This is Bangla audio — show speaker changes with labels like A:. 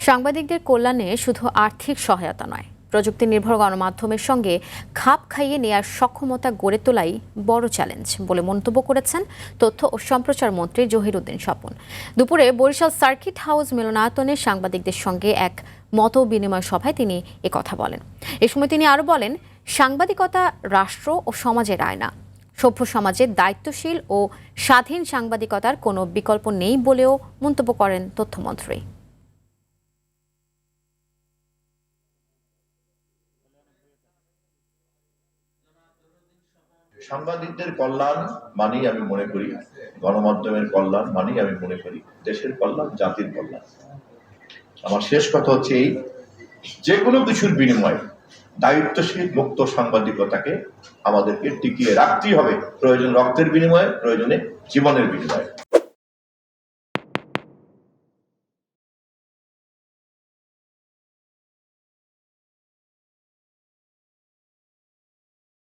A: সাংবাদিকদের কল্যাণে শুধু আর্থিক সহায়তা নয়, প্রযুক্তি নির্ভর গণমাধ্যমের সঙ্গে খাপ খাইয়ে নেয়ার সক্ষমতা গড়ে তোলাই বড় চ্যালেঞ্জ বলে মন্তব্য করেছেন তথ্য ও সম্প্রচার মন্ত্রী জহিরুদ্দিন স্বপন। দুপুরে বরিশাল সার্কিট হাউস মিলনায়তনে সাংবাদিকদের সঙ্গে এক মত বিনিময় সভায় তিনি একথা বলেন। এ সময় তিনি আরও বলেন, সাংবাদিকতা রাষ্ট্র ও সমাজের আয়না। সভ্য সমাজে দায়িত্বশীল ও স্বাধীন সাংবাদিকতার কোনো বিকল্প নেই বলেও মন্তব্য করেন তথ্যমন্ত্রী।
B: সাংবাদিকদের কল্যাণ মানেই আমি মনে করি, গণমাধ্যমের কল্যাণ মানেই আমি মনে করি দেশের কল্যাণ, জাতির কল্যাণ। আমার শেষ কথা হচ্ছে এই, যে কোনো কিছুর বিনিময়ে দায়িত্বশীল মুক্ত সাংবাদিকতাকে আমাদেরকে টিকিয়ে রাখতেই হবে, প্রয়োজন রক্তের বিনিময়ে, প্রয়োজনে জীবনের বিনিময়ে।